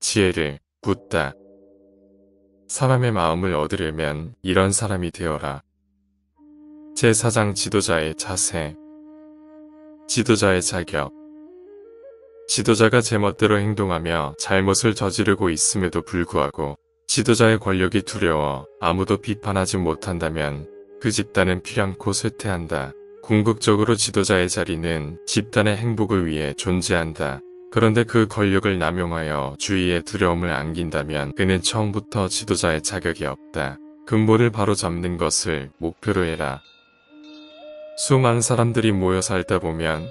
지혜를 묻다. 사람의 마음을 얻으려면 이런 사람이 되어라. 제4장 지도자의 자세. 지도자의 자격. 지도자가 제멋대로 행동하며 잘못을 저지르고 있음에도 불구하고 지도자의 권력이 두려워 아무도 비판하지 못한다면 그 집단은 피량코 쇠퇴한다. 궁극적으로 지도자의 자리는 집단의 행복을 위해 존재한다. 그런데 그 권력을 남용하여 주위에 두려움을 안긴다면 그는 처음부터 지도자의 자격이 없다. 근본을 바로잡는 것을 목표로 해라. 수많은 사람들이 모여 살다 보면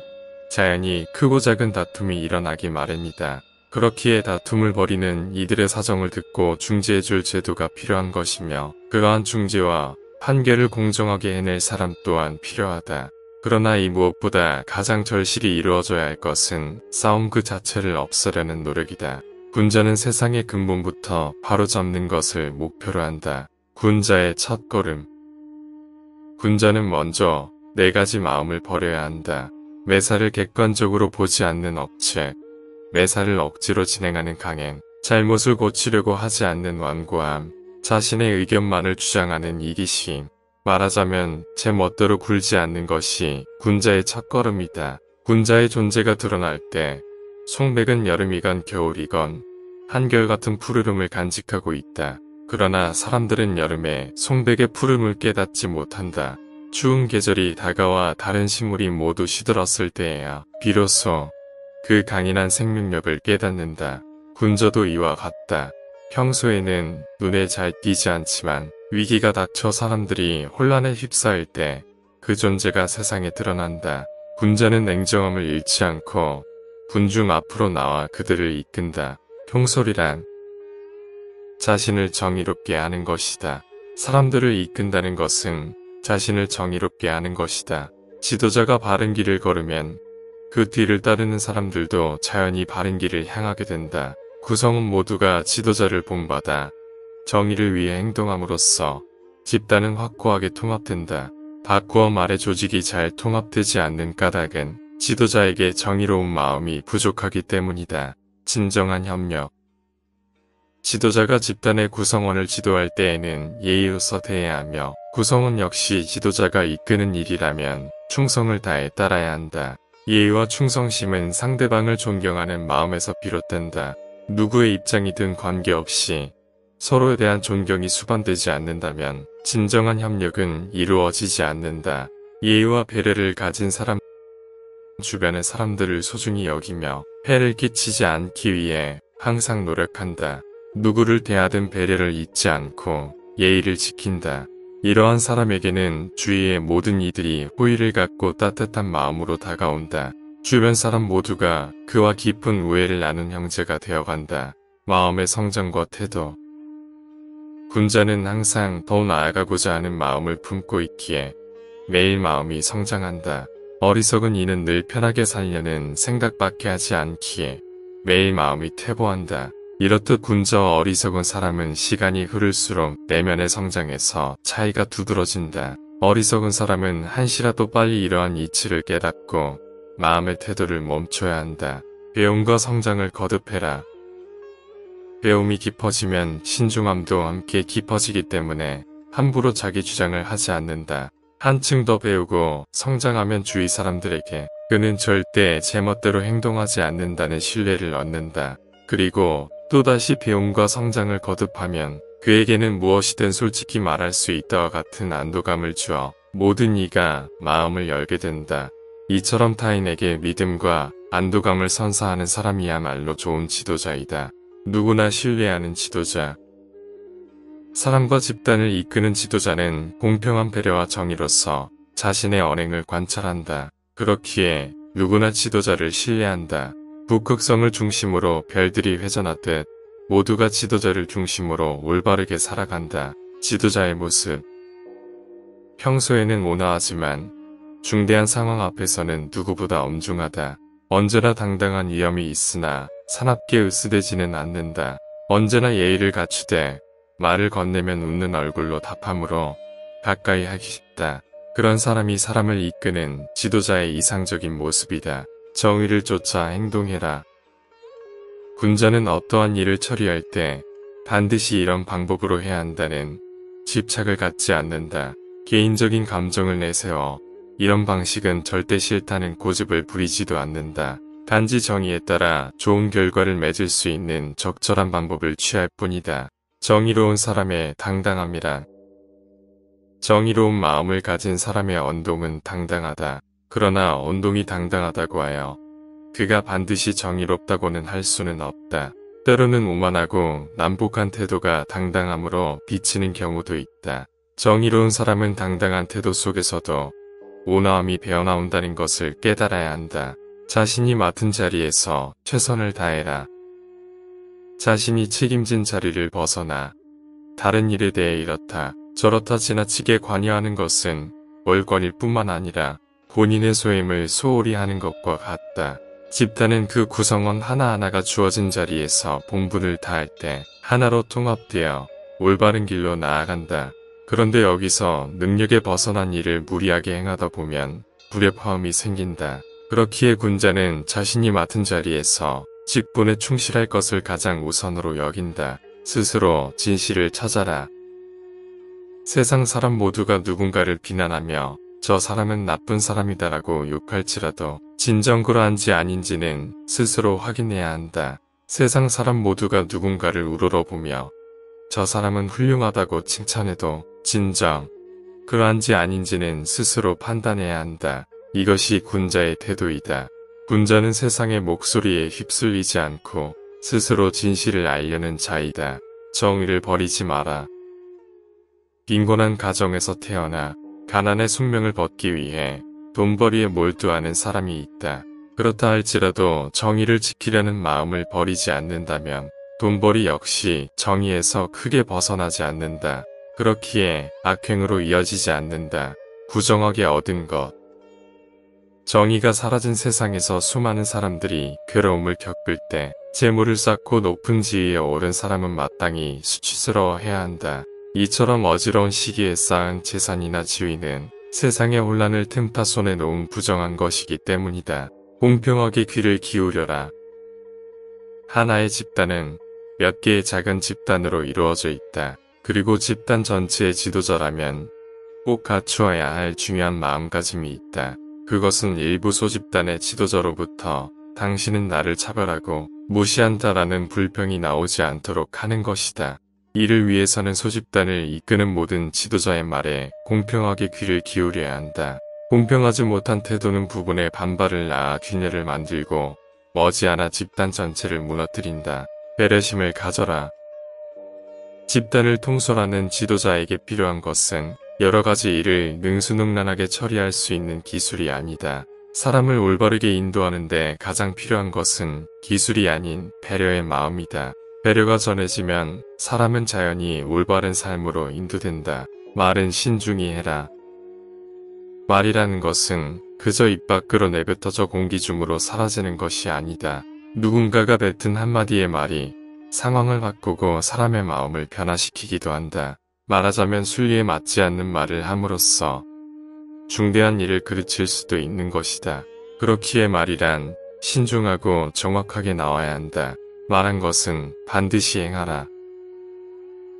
자연히 크고 작은 다툼이 일어나기 마련이다. 그렇기에 다툼을 벌이는 이들의 사정을 듣고 중재해줄 제도가 필요한 것이며 그러한 중재와 판결을 공정하게 해낼 사람 또한 필요하다. 그러나 이 무엇보다 가장 절실히 이루어져야 할 것은 싸움 그 자체를 없애려는 노력이다. 군자는 세상의 근본부터 바로잡는 것을 목표로 한다. 군자의 첫걸음. 군자는 먼저 4가지 마음을 버려야 한다. 매사를 객관적으로 보지 않는 억측, 매사를 억지로 진행하는 강행, 잘못을 고치려고 하지 않는 완고함, 자신의 의견만을 주장하는 이기심, 말하자면 제 멋대로 굴지 않는 것이 군자의 첫걸음이다. 군자의 존재가 드러날 때 송백은 여름이건 겨울이건 한결같은 푸르름을 간직하고 있다. 그러나 사람들은 여름에 송백의 푸름을 깨닫지 못한다. 추운 계절이 다가와 다른 식물이 모두 시들었을 때에야 비로소 그 강인한 생명력을 깨닫는다. 군자도 이와 같다. 평소에는 눈에 잘 띄지 않지만 위기가 닥쳐 사람들이 혼란에 휩싸일 때 그 존재가 세상에 드러난다. 군자는 냉정함을 잃지 않고 군중 앞으로 나와 그들을 이끈다. 통솔이란 자신을 정의롭게 하는 것이다. 사람들을 이끈다는 것은 자신을 정의롭게 하는 것이다. 지도자가 바른 길을 걸으면 그 뒤를 따르는 사람들도 자연히 바른 길을 향하게 된다. 구성원 모두가 지도자를 본받아 정의를 위해 행동함으로써 집단은 확고하게 통합된다. 바꾸어 말해 조직이 잘 통합되지 않는 까닭은 지도자에게 정의로운 마음이 부족하기 때문이다. 진정한 협력. 지도자가 집단의 구성원을 지도할 때에는 예의로서 대해야 하며 구성원 역시 지도자가 이끄는 일이라면 충성을 다해 따라야 한다. 예의와 충성심은 상대방을 존경하는 마음에서 비롯된다. 누구의 입장이든 관계없이 서로에 대한 존경이 수반되지 않는다면 진정한 협력은 이루어지지 않는다. 예의와 배려를 가진 사람 주변의 사람들을 소중히 여기며 해를 끼치지 않기 위해 항상 노력한다. 누구를 대하든 배려를 잊지 않고 예의를 지킨다. 이러한 사람에게는 주위의 모든 이들이 호의를 갖고 따뜻한 마음으로 다가온다. 주변 사람 모두가 그와 깊은 우애를 나눈 형제가 되어간다. 마음의 성장과 태도. 군자는 항상 더 나아가고자 하는 마음을 품고 있기에 매일 마음이 성장한다. 어리석은 이는 늘 편하게 살려는 생각밖에 하지 않기에 매일 마음이 퇴보한다. 이렇듯 군자와 어리석은 사람은 시간이 흐를수록 내면의 성장에서 차이가 두드러진다. 어리석은 사람은 한시라도 빨리 이러한 이치를 깨닫고 마음의 태도를 멈춰야 한다. 배움과 성장을 거듭해라. 배움이 깊어지면 신중함도 함께 깊어지기 때문에 함부로 자기 주장을 하지 않는다. 한층 더 배우고 성장하면 주위 사람들에게 그는 절대 제멋대로 행동하지 않는다는 신뢰를 얻는다. 그리고 또다시 배움과 성장을 거듭하면 그에게는 무엇이든 솔직히 말할 수 있다와 같은 안도감을 주어 모든 이가 마음을 열게 된다. 이처럼 타인에게 믿음과 안도감을 선사하는 사람이야말로 좋은 지도자이다. 누구나 신뢰하는 지도자. 사람과 집단을 이끄는 지도자는 공평한 배려와 정의로서 자신의 언행을 관찰한다. 그렇기에 누구나 지도자를 신뢰한다. 북극성을 중심으로 별들이 회전하듯 모두가 지도자를 중심으로 올바르게 살아간다. 지도자의 모습. 평소에는 온화하지만 중대한 상황 앞에서는 누구보다 엄중하다. 언제나 당당한 위엄이 있으나 사납게 으스대지는 않는다. 언제나 예의를 갖추되 말을 건네면 웃는 얼굴로 답하므로 가까이 하기 쉽다. 그런 사람이 사람을 이끄는 지도자의 이상적인 모습이다. 정의를 쫓아 행동해라. 군자는 어떠한 일을 처리할 때 반드시 이런 방법으로 해야 한다는 집착을 갖지 않는다. 개인적인 감정을 내세워 이런 방식은 절대 싫다는 고집을 부리지도 않는다. 단지 정의에 따라 좋은 결과를 맺을 수 있는 적절한 방법을 취할 뿐이다. 정의로운 사람의 당당함이란 정의로운 마음을 가진 사람의 언동은 당당하다. 그러나 언동이 당당하다고 하여 그가 반드시 정의롭다고는 할 수는 없다. 때로는 오만하고 난폭한 태도가 당당함으로 비치는 경우도 있다. 정의로운 사람은 당당한 태도 속에서도 온화함이 배어나온다는 것을 깨달아야 한다. 자신이 맡은 자리에서 최선을 다해라. 자신이 책임진 자리를 벗어나 다른 일에 대해 이렇다 저렇다 지나치게 관여하는 것은 월권일 뿐만 아니라 본인의 소임을 소홀히 하는 것과 같다. 집단은 그 구성원 하나하나가 주어진 자리에서 본분을 다할 때 하나로 통합되어 올바른 길로 나아간다. 그런데 여기서 능력에 벗어난 일을 무리하게 행하다 보면 불협화음이 생긴다. 그렇기에 군자는 자신이 맡은 자리에서 직분에 충실할 것을 가장 우선으로 여긴다. 스스로 진실을 찾아라. 세상 사람 모두가 누군가를 비난하며 저 사람은 나쁜 사람이다라고 욕할지라도 진정 그러한지 아닌지는 스스로 확인해야 한다. 세상 사람 모두가 누군가를 우러러보며 저 사람은 훌륭하다고 칭찬해도 진정 그러한지 아닌지는 스스로 판단해야 한다. 이것이 군자의 태도이다. 군자는 세상의 목소리에 휩쓸리지 않고 스스로 진실을 알려는 자이다. 정의를 버리지 마라. 빈곤한 가정에서 태어나 가난의 숙명을 벗기 위해 돈벌이에 몰두하는 사람이 있다. 그렇다 할지라도 정의를 지키려는 마음을 버리지 않는다면 돈벌이 역시 정의에서 크게 벗어나지 않는다. 그렇기에 악행으로 이어지지 않는다. 부정하게 얻은 것. 정의가 사라진 세상에서 수많은 사람들이 괴로움을 겪을 때 재물을 쌓고 높은 지위에 오른 사람은 마땅히 수치스러워해야 한다. 이처럼 어지러운 시기에 쌓은 재산이나 지위는 세상의 혼란을 틈타 손에 놓은 부정한 것이기 때문이다. 공평하게 귀를 기울여라. 하나의 집단은 몇 개의 작은 집단으로 이루어져 있다. 그리고 집단 전체의 지도자라면 꼭 갖추어야 할 중요한 마음가짐이 있다. 그것은 일부 소집단의 지도자로부터 당신은 나를 차별하고 무시한다라는 불평이 나오지 않도록 하는 것이다. 이를 위해서는 소집단을 이끄는 모든 지도자의 말에 공평하게 귀를 기울여야 한다. 공평하지 못한 태도는 부분의 반발을 낳아 균열을 만들고 머지않아 집단 전체를 무너뜨린다. 배려심을 가져라. 집단을 통솔하는 지도자에게 필요한 것은 여러 가지 일을 능수능란하게 처리할 수 있는 기술이 아니다. 사람을 올바르게 인도하는데 가장 필요한 것은 기술이 아닌 배려의 마음이다. 배려가 전해지면 사람은 자연히 올바른 삶으로 인도된다. 말은 신중히 해라. 말이라는 것은 그저 입 밖으로 내뱉어져 공기 중으로 사라지는 것이 아니다. 누군가가 뱉은 한마디의 말이 상황을 바꾸고 사람의 마음을 변화시키기도 한다. 말하자면 순리에 맞지 않는 말을 함으로써 중대한 일을 그르칠 수도 있는 것이다. 그렇기에 말이란 신중하고 정확하게 나와야 한다. 말한 것은 반드시 행하라.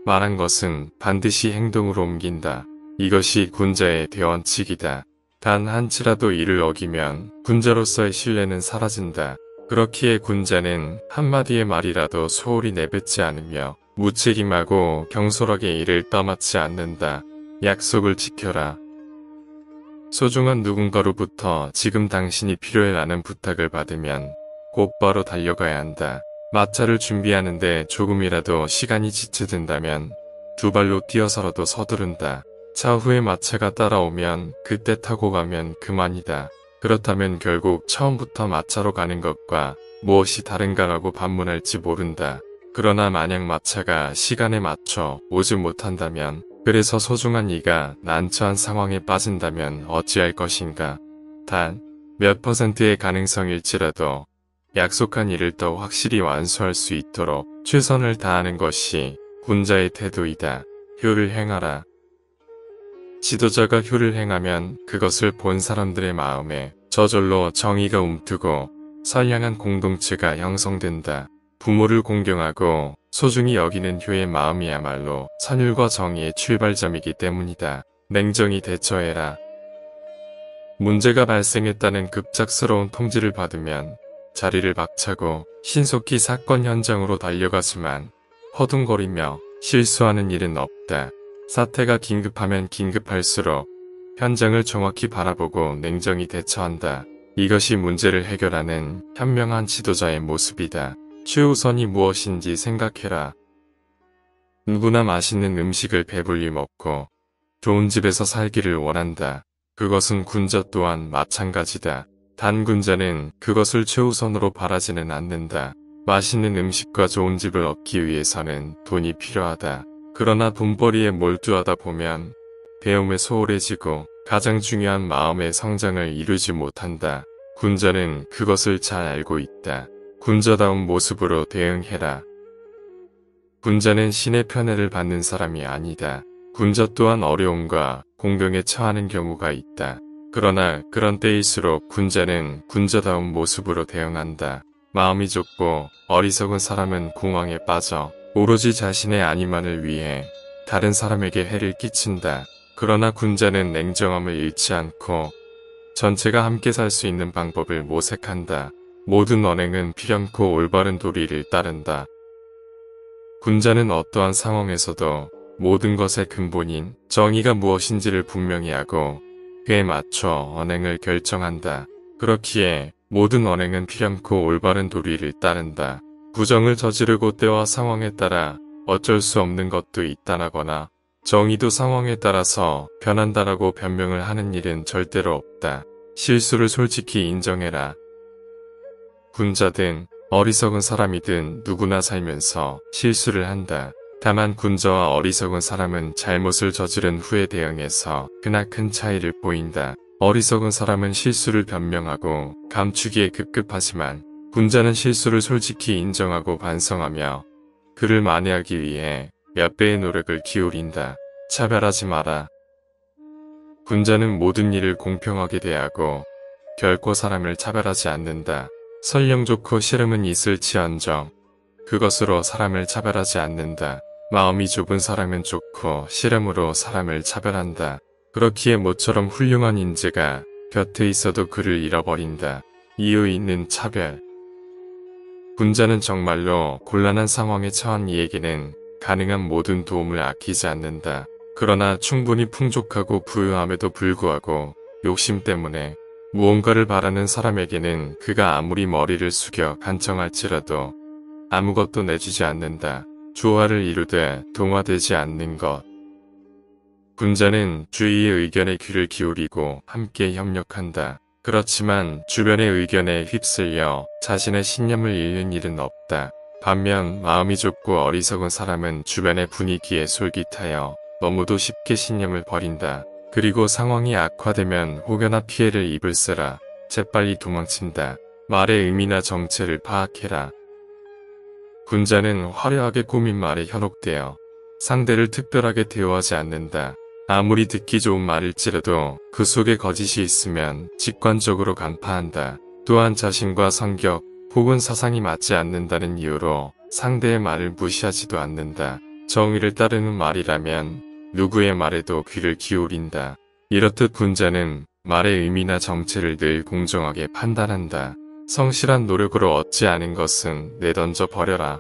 말한 것은 반드시 행동으로 옮긴다. 이것이 군자의 대원칙이다. 단 한치라도 이를 어기면 군자로서의 신뢰는 사라진다. 그렇기에 군자는 한마디의 말이라도 소홀히 내뱉지 않으며 무책임하고 경솔하게 일을 떠맡지 않는다. 약속을 지켜라. 소중한 누군가로부터 지금 당신이 필요해라는 부탁을 받으면 곧바로 달려가야 한다. 마차를 준비하는데 조금이라도 시간이 지체된다면 두 발로 뛰어서라도 서두른다. 차후에 마차가 따라오면 그때 타고 가면 그만이다. 그렇다면 결국 처음부터 마차로 가는 것과 무엇이 다른가라고 반문할지 모른다. 그러나 만약 마차가 시간에 맞춰 오지 못한다면 그래서 소중한 이가 난처한 상황에 빠진다면 어찌할 것인가. 단 몇 %의 가능성일지라도 약속한 일을 더 확실히 완수할 수 있도록 최선을 다하는 것이 군자의 태도이다. 효를 행하라. 지도자가 효를 행하면 그것을 본 사람들의 마음에 저절로 정의가 움트고 선량한 공동체가 형성된다. 부모를 공경하고 소중히 여기는 효의 마음이야말로 선율과 정의의 출발점이기 때문이다. 냉정히 대처해라. 문제가 발생했다는 급작스러운 통지를 받으면 자리를 박차고 신속히 사건 현장으로 달려가지만 허둥거리며 실수하는 일은 없다. 사태가 긴급하면 긴급할수록 현장을 정확히 바라보고 냉정히 대처한다. 이것이 문제를 해결하는 현명한 지도자의 모습이다. 최우선이 무엇인지 생각해라. 누구나 맛있는 음식을 배불리 먹고 좋은 집에서 살기를 원한다. 그것은 군자 또한 마찬가지다. 단 군자는 그것을 최우선으로 바라지는 않는다. 맛있는 음식과 좋은 집을 얻기 위해서는 돈이 필요하다. 그러나 돈벌이에 몰두하다 보면 배움에 소홀해지고 가장 중요한 마음의 성장을 이루지 못한다. 군자는 그것을 잘 알고 있다. 군자다운 모습으로 대응해라. 군자는 신의 편애를 받는 사람이 아니다. 군자 또한 어려움과 공경에 처하는 경우가 있다. 그러나 그런 때일수록 군자는 군자다운 모습으로 대응한다. 마음이 좁고 어리석은 사람은 공황에 빠져 오로지 자신의 안위만을 위해 다른 사람에게 해를 끼친다. 그러나 군자는 냉정함을 잃지 않고 전체가 함께 살 수 있는 방법을 모색한다. 모든 언행은 필연코 올바른 도리를 따른다. 군자는 어떠한 상황에서도 모든 것의 근본인 정의가 무엇인지를 분명히 하고 그에 맞춰 언행을 결정한다. 그렇기에 모든 언행은 필연코 올바른 도리를 따른다. 부정을 저지르고 때와 상황에 따라 어쩔 수 없는 것도 있다나거나 정의도 상황에 따라서 변한다라고 변명을 하는 일은 절대로 없다. 실수를 솔직히 인정해라. 군자든 어리석은 사람이든 누구나 살면서 실수를 한다. 다만 군자와 어리석은 사람은 잘못을 저지른 후에 대응해서 크나큰 차이를 보인다. 어리석은 사람은 실수를 변명하고 감추기에 급급하지만 군자는 실수를 솔직히 인정하고 반성하며 그를 만회하기 위해 몇 배의 노력을 기울인다. 차별하지 마라. 군자는 모든 일을 공평하게 대하고 결코 사람을 차별하지 않는다. 설령 좋고 싫음은 있을지언정 그것으로 사람을 차별하지 않는다. 마음이 좁은 사람은 좋고 싫음으로 사람을 차별한다. 그렇기에 모처럼 훌륭한 인재가 곁에 있어도 그를 잃어버린다. 이유 있는 차별. 군자는 정말로 곤란한 상황에 처한 이에게는 가능한 모든 도움을 아끼지 않는다. 그러나 충분히 풍족하고 부유함에도 불구하고 욕심 때문에 무언가를 바라는 사람에게는 그가 아무리 머리를 숙여 간청할지라도 아무것도 내주지 않는다. 조화를 이루되 동화되지 않는 것. 군자는 주위의 의견에 귀를 기울이고 함께 협력한다. 그렇지만 주변의 의견에 휩쓸려 자신의 신념을 잃는 일은 없다. 반면 마음이 좁고 어리석은 사람은 주변의 분위기에 솔깃하여 너무도 쉽게 신념을 버린다. 그리고 상황이 악화되면 혹여나 피해를 입을세라 재빨리 도망친다. 말의 의미나 정체를 파악해라. 군자는 화려하게 꾸민 말에 현혹되어 상대를 특별하게 대우하지 않는다. 아무리 듣기 좋은 말일지라도 그 속에 거짓이 있으면 직관적으로 간파한다. 또한 자신과 성격 혹은 사상이 맞지 않는다는 이유로 상대의 말을 무시하지도 않는다. 정의를 따르는 말이라면 누구의 말에도 귀를 기울인다. 이렇듯 군자는 말의 의미나 정체를 늘 공정하게 판단한다. 성실한 노력으로 얻지 않은 것은 내던져 버려라.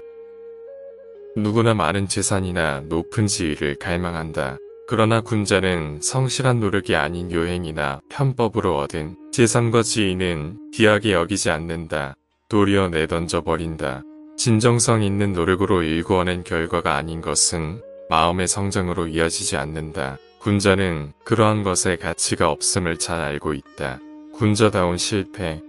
누구나 많은 재산이나 높은 지위를 갈망한다. 그러나 군자는 성실한 노력이 아닌 요행이나 편법으로 얻은 재산과 지위는 귀하게 여기지 않는다. 도리어 내던져 버린다. 진정성 있는 노력으로 일구어낸 결과가 아닌 것은 마음의 성장으로 이어지지 않는다. 군자는 그러한 것에 가치가 없음을 잘 알고 있다. 군자다운 실패.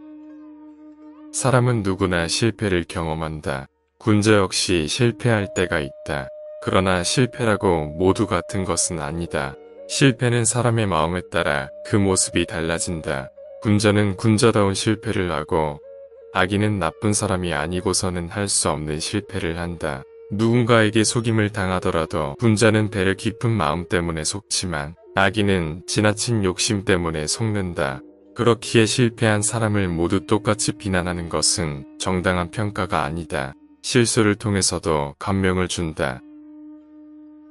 사람은 누구나 실패를 경험한다. 군자 역시 실패할 때가 있다. 그러나 실패라고 모두 같은 것은 아니다. 실패는 사람의 마음에 따라 그 모습이 달라진다. 군자는 군자다운 실패를 하고 악인은 나쁜 사람이 아니고서는 할 수 없는 실패를 한다. 누군가에게 속임을 당하더라도 군자는 배려 깊은 마음 때문에 속지만 악인은 지나친 욕심 때문에 속는다. 그렇기에 실패한 사람을 모두 똑같이 비난하는 것은 정당한 평가가 아니다. 실수를 통해서도 감명을 준다.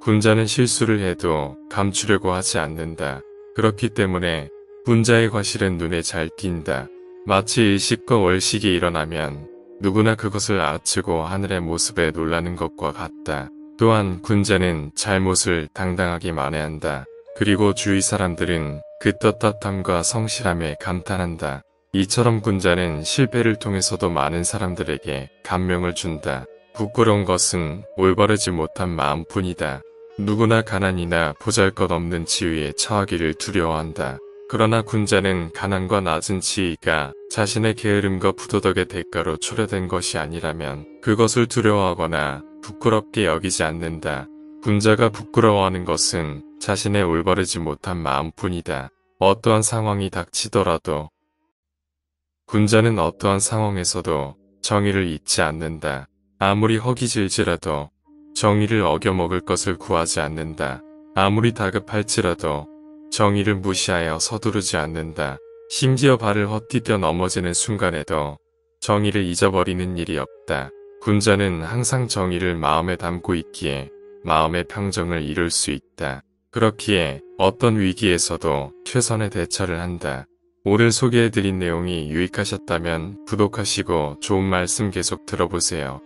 군자는 실수를 해도 감추려고 하지 않는다. 그렇기 때문에 군자의 과실은 눈에 잘 띈다. 마치 일식과 월식이 일어나면 누구나 그것을 알아채고 하늘의 모습에 놀라는 것과 같다. 또한 군자는 잘못을 당당하게 만회한다. 그리고 주위 사람들은 그 떳떳함과 성실함에 감탄한다. 이처럼 군자는 실패를 통해서도 많은 사람들에게 감명을 준다. 부끄러운 것은 올바르지 못한 마음뿐이다. 누구나 가난이나 보잘것없는 지위에 처하기를 두려워한다. 그러나 군자는 가난과 낮은 지위가 자신의 게으름과 부도덕의 대가로 초래된 것이 아니라면 그것을 두려워하거나 부끄럽게 여기지 않는다. 군자가 부끄러워하는 것은 자신의 올바르지 못한 마음뿐이다. 어떠한 상황이 닥치더라도 군자는 어떠한 상황에서도 정의를 잊지 않는다. 아무리 허기질지라도 정의를 어겨먹을 것을 구하지 않는다. 아무리 다급할지라도 정의를 무시하여 서두르지 않는다. 심지어 발을 헛디뎌 넘어지는 순간에도 정의를 잊어버리는 일이 없다. 군자는 항상 정의를 마음에 담고 있기에 마음의 평정을 이룰 수 있다. 그렇기에 어떤 위기에서도 최선의 대처를 한다. 오늘 소개해드린 내용이 유익하셨다면 구독하시고 좋은 말씀 계속 들어보세요.